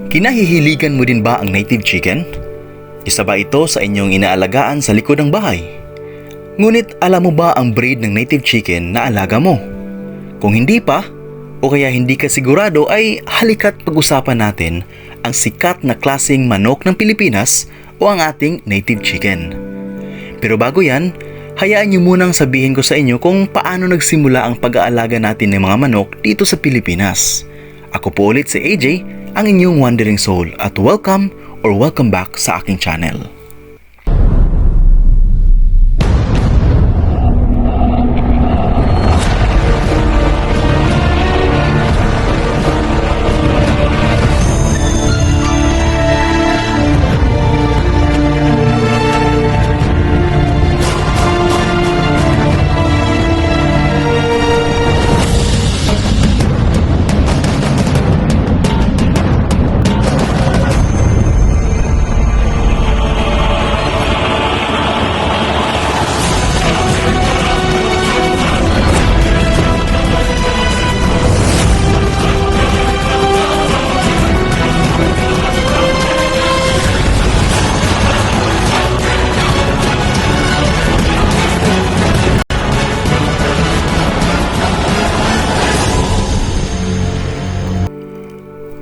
Kinahihiligan mo din ba ang native chicken? Isa ba ito sa inyong inaalagaan sa likod ng bahay? Ngunit alam mo ba ang breed ng native chicken na alaga mo? Kung hindi pa, o kaya hindi ka sigurado ay halika't pag-usapan natin ang sikat na klaseng manok ng Pilipinas o ang ating native chicken. Pero bago yan, hayaan niyo munang sabihin ko sa inyo kung paano nagsimula ang pag-aalaga natin ng mga manok dito sa Pilipinas. Ako po ulit si AJ, ang inyong wandering soul at welcome back sa aking channel.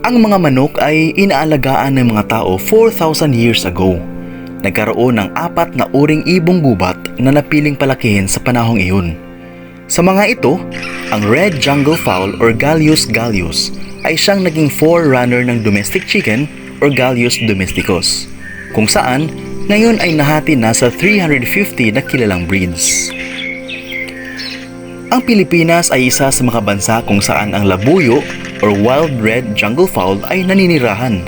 Ang mga manok ay inaalagaan ng mga tao 4,000 years ago. Nagkaroon ng 4 na uring ibong gubat na napiling palakihin sa panahong iyon. Sa mga ito, ang red jungle fowl or Gallus gallus ay siyang naging forerunner ng domestic chicken or Gallus domesticus, kung saan ngayon ay nahati na sa 350 na kilalang breeds. Ang Pilipinas ay isa sa mga bansa kung saan ang labuyo or wild red jungle fowl ay naninirahan.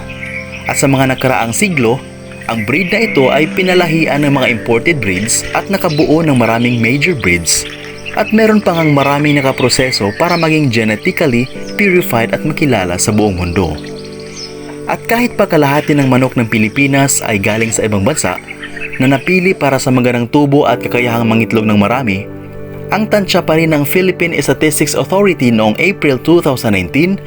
At sa mga nakaraang siglo, ang breed na ito ay pinalahian ng mga imported breeds at nakabuo ng maraming major breeds. At meron pang ang maraming nakaproseso para maging genetically purified at makilala sa buong mundo. At kahit pa kalahati ng manok ng Pilipinas ay galing sa ibang bansa na napili para sa magandang tubo at kakayahang mangitlog ng marami, ang tansya pa rin ng Philippine Statistics Authority noong April 2019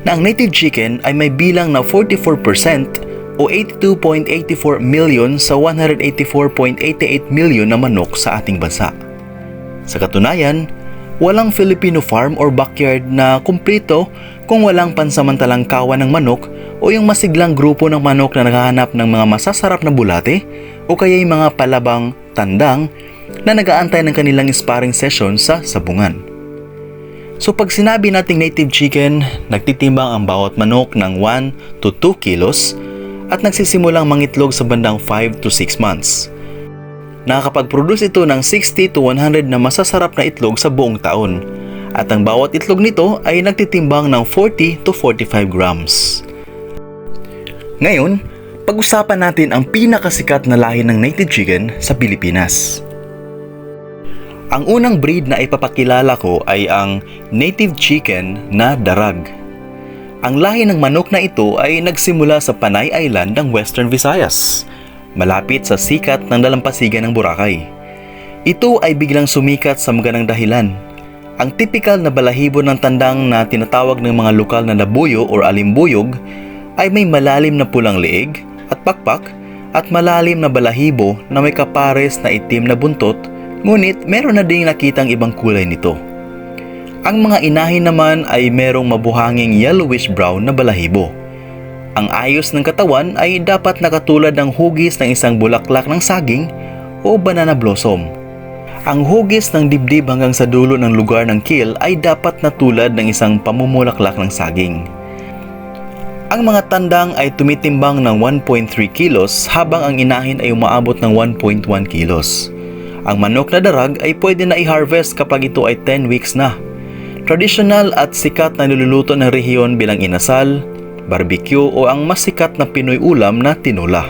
na ang native chicken ay may bilang na 44% o 82.84 million sa 184.88 million na manok sa ating bansa. Sa katunayan, walang Filipino farm or backyard na kumpleto kung walang pansamantalang kawan ng manok o yung masiglang grupo ng manok na naghahanap ng mga masasarap na bulate o kaya yung mga palabang tandang na nag-aantay ng kanilang sparring session sa sabungan. So pag sinabi nating native chicken, nagtitimbang ang bawat manok ng 1 to 2 kilos at nagsisimulang mangitlog sa bandang 5 to 6 months. Nakakapag-produce ito ng 60 to 100 na masasarap na itlog sa buong taon at ang bawat itlog nito ay nagtitimbang ng 40 to 45 grams. Ngayon, pag-usapan natin ang pinakasikat na lahi ng native chicken sa Pilipinas. Ang unang breed na ipapakilala ko ay ang native chicken na darag. Ang lahi ng manok na ito ay nagsimula sa Panay Island ng Western Visayas, malapit sa sikat ng dalampasigan ng Boracay. Ito ay biglang sumikat sa magandang dahilan. Ang tipikal na balahibo ng tandang na tinatawag ng mga lokal na labuyo or alimbuyog ay may malalim na pulang leeg at pakpak at malalim na balahibo na may kapares na itim na buntot. Ngunit meron na ding nakitang ibang kulay nito. Ang mga inahin naman ay merong mabuhanging yellowish brown na balahibo. Ang ayos ng katawan ay dapat nakatulad ng hugis ng isang bulaklak ng saging o banana blossom. Ang hugis ng dibdib hanggang sa dulo ng lugar ng kill ay dapat na tulad ng isang pamumulaklak ng saging. Ang mga tandang ay tumitimbang ng 1.3 kilos habang ang inahin ay umaabot ng 1.1 kilos. Ang manok na darag ay pwede na i-harvest kapag ito ay 10 weeks na. Traditional at sikat na niluluto ng rehiyon bilang inasal, barbecue o ang mas sikat na Pinoy ulam na tinola.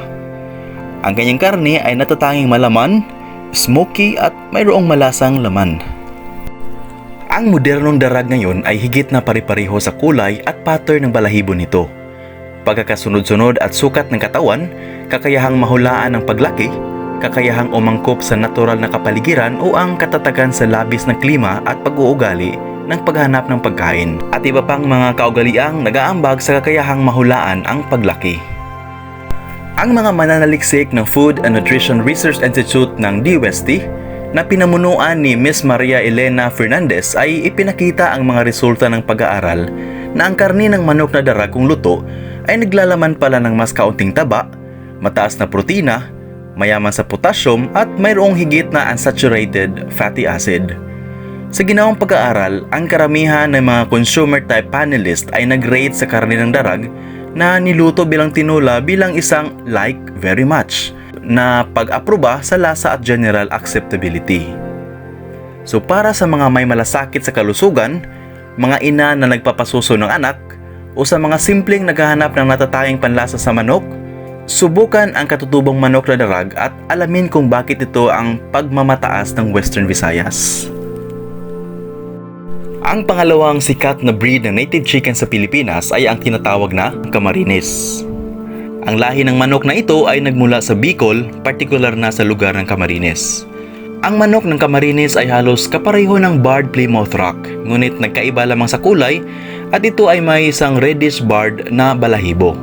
Ang kanyang karne ay natatanging malaman, smoky at mayroong malasang laman. Ang modernong darag ngayon ay higit na pare-pareho sa kulay at pattern ng balahibo nito. Pagkakasunod-sunod at sukat ng katawan, kakayahang mahulaan ng paglaki, kakayahang umangkop sa natural na kapaligiran o ang katatagan sa labis na klima at pag-uugali ng paghanap ng pagkain at iba pang mga kaugaliang nag-aambag sa kakayahang mahulaan ang paglaki. Ang mga mananaliksik ng Food and Nutrition Research Institute ng DOST na pinamunuan ni Ms. Maria Elena Fernandez ay ipinakita ang mga resulta ng pag-aaral na ang karni ng manok na darag kung luto ay naglalaman pala ng mas kaunting taba, mataas na protina, mayaman sa potassium at mayroong higit na unsaturated fatty acid. Sa ginawang pag-aaral, ang karamihan ng mga consumer type panelist ay nag-rate sa karni ng darag na niluto bilang tinola bilang isang like very much na pag-aproba sa lasa at general acceptability. So para sa mga may malasakit sa kalusugan, mga ina na nagpapasuso ng anak, o sa mga simpleng naghahanap ng natatanging panlasa sa manok, subukan ang katutubong manok na darag at alamin kung bakit ito ang pagmamataas ng Western Visayas. Ang pangalawang sikat na breed ng native chicken sa Pilipinas ay ang tinatawag na Camarines. Ang lahi ng manok na ito ay nagmula sa Bicol, partikular na sa lugar ng Camarines. Ang manok ng Camarines ay halos kapareho ng barred Plymouth Rock, ngunit nagkaiba lamang sa kulay at ito ay may isang reddish barred na balahibo.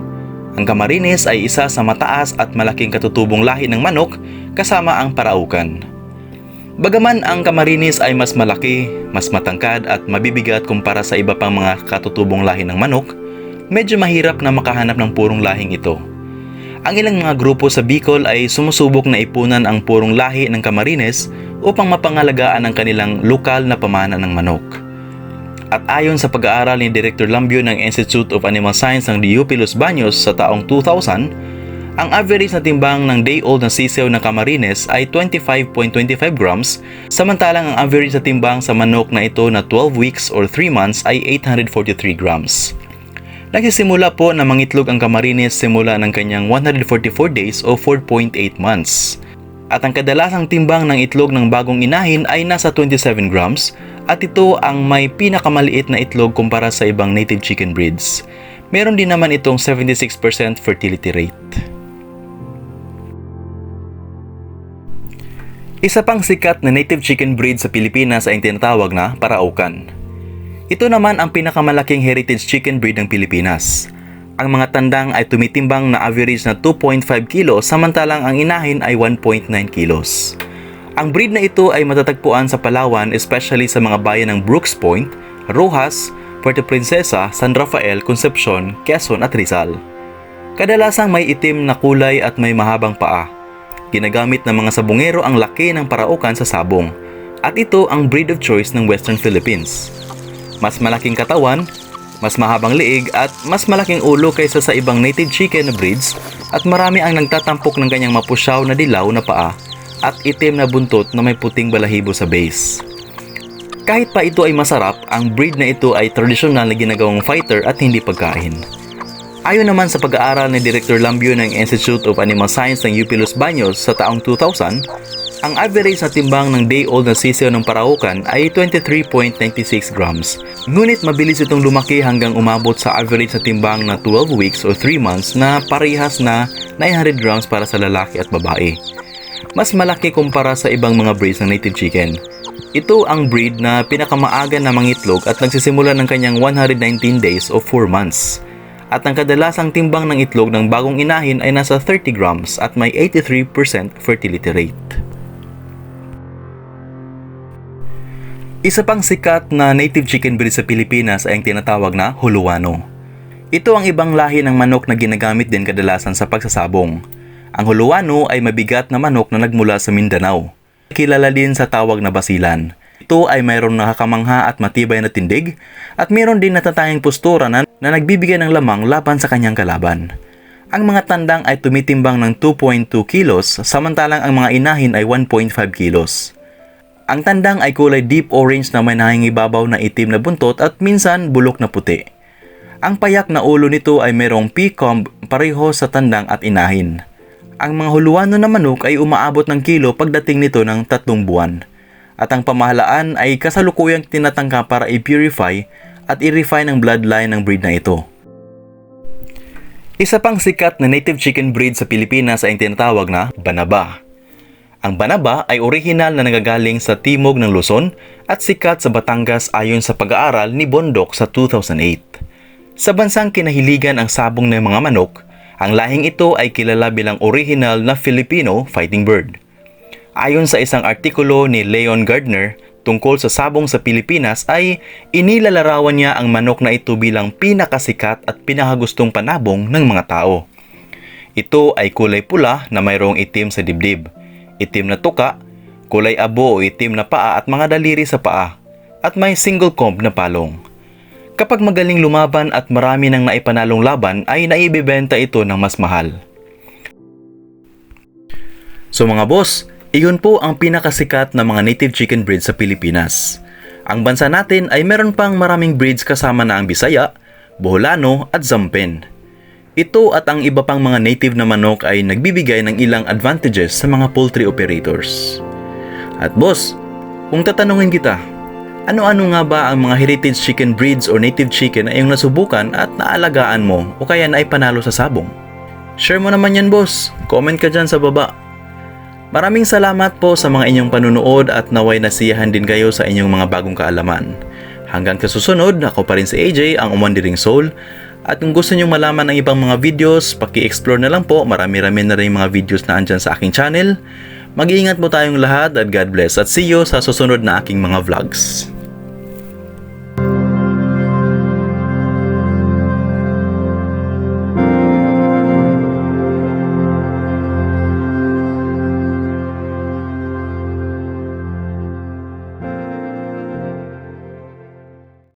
Ang Camarines ay isa sa mataas at malaking katutubong lahi ng manok kasama ang Paraukan. Bagaman ang Camarines ay mas malaki, mas matangkad at mabibigat kumpara sa iba pang mga katutubong lahi ng manok, medyo mahirap na makahanap ng purong lahing ito. Ang ilang mga grupo sa Bicol ay sumusubok na ipunan ang purong lahi ng Camarines upang mapangalagaan ang kanilang lokal na pamana ng manok. At ayon sa pag-aaral ni Director Lambio ng Institute of Animal Science ng UP Los Baños sa taong 2000, ang average na timbang ng day-old na sisiw ng Camarines ay 25.25 grams, samantalang ang average na timbang sa manok na ito na 12 weeks or 3 months ay 843 grams. Nagsisimula po na mangitlog ang Camarines simula ng kanyang 144 days o 4.8 months. At ang kadalasang timbang ng itlog ng bagong inahin ay nasa 27 grams at ito ang may pinakamaliit na itlog kumpara sa ibang native chicken breeds. Meron din naman itong 76% fertility rate. Isa pang sikat na native chicken breed sa Pilipinas ay ang tinatawag na Paraukan. Ito naman ang pinakamalaking heritage chicken breed ng Pilipinas. Ang mga tandang ay tumitimbang na average na 2.5 kilos samantalang ang inahin ay 1.9 kilos. Ang breed na ito ay matatagpuan sa Palawan, especially sa mga bayan ng Brooks Point, Rojas, Puerto Princesa, San Rafael, Concepcion, Quezon at Rizal. Kadalasang may itim na kulay at may mahabang paa. Ginagamit ng mga sabungero ang laki ng Paraukan sa sabong at ito ang breed of choice ng Western Philippines. Mas malaking katawan, mas mahabang liig at mas malaking ulo kaysa sa ibang native chicken na breeds at marami ang nagtatampok ng kanyang mapusyaw na dilaw na paa at itim na buntot na may puting balahibo sa base. Kahit pa ito ay masarap, ang breed na ito ay tradisyonal na ginagawang fighter at hindi pagkain. Ayon naman sa pag-aaral ni Director Lambio ng Institute of Animal Science ng UP Los Baños sa taong 2000, ang average na timbang ng day-old na sisiw ng Paraukan ay 23.96 grams. Ngunit mabilis itong lumaki hanggang umabot sa average na timbang na 12 weeks or 3 months na parehas na 900 grams para sa lalaki at babae. Mas malaki kumpara sa ibang mga breeds ng native chicken. Ito ang breed na pinakamaaga na mangitlog at nagsisimula ng kanyang 119 days o 4 months. At ang kadalasang timbang ng itlog ng bagong inahin ay nasa 30 grams at may 83% fertility rate. Isa pang sikat na native chicken breed sa Pilipinas ay ang tinatawag na Huluano. Ito ang ibang lahi ng manok na ginagamit din kadalasan sa pagsasabong. Ang Huluano ay mabigat na manok na nagmula sa Mindanao. Kilala din sa tawag na basilan. Ito ay mayroong nakakamangha at matibay na tindig at mayroon din natatanging postura na nagbibigay ng lamang laban sa kanyang kalaban. Ang mga tandang ay tumitimbang ng 2.2 kilos samantalang ang mga inahin ay 1.5 kilos. Ang tandang ay kulay deep orange na may nahingibabaw na itim na buntot at minsan bulok na puti. Ang payak na ulo nito ay mayroong P-comb pareho sa tandang at inahin. Ang mga Huluano na manok ay umaabot ng kilo pagdating nito ng 3 buwan. At ang pamahalaan ay kasalukuyang tinatangka para i-purify at i-refine ang bloodline ng breed na ito. Isa pang sikat na native chicken breed sa Pilipinas ay ang tinatawag na Banaba. Ang banaba ay orihinal na nagagaling sa timog ng Luzon at sikat sa Batangas ayon sa pag-aaral ni Bondok sa 2008. Sa bansang kinahiligan ang sabong ng mga manok, ang lahing ito ay kilala bilang orihinal na Filipino fighting bird. Ayon sa isang artikulo ni Leon Gardner tungkol sa sabong sa Pilipinas ay inilalarawan niya ang manok na ito bilang pinakasikat at pinakagustong panabong ng mga tao. Ito ay kulay pula na mayroong itim sa dibdib, itim na tuka, kulay abo o itim na paa at mga daliri sa paa, at may single comb na palong. Kapag magaling lumaban at marami nang naipanalong laban ay naibibenta ito ng mas mahal. So mga boss, iyon po ang pinakasikat na mga native chicken breeds sa Pilipinas. Ang bansa natin ay meron pang maraming breeds kasama na ang Bisaya, Boholano at Zampen. Ito at ang iba pang mga native na manok ay nagbibigay ng ilang advantages sa mga poultry operators. At boss, kung tatanungin kita, ano-ano nga ba ang mga heritage chicken breeds or native chicken na iyong nasubukan at naalagaan mo o kaya naipanalo sa sabong? Share mo naman yan boss, comment ka dyan sa baba. Maraming salamat po sa mga inyong panunood at naway nasiyahan din kayo sa inyong mga bagong kaalaman. Hanggang kasusunod, ako pa rin si AJ, ang Umwandiring Soul. At kung gusto nyong malaman ang ibang mga videos, paki-explore na lang po, marami-rami na rin mga videos na andyan sa aking channel. Mag-iingat po tayong lahat at God bless at see you sa susunod na aking mga vlogs.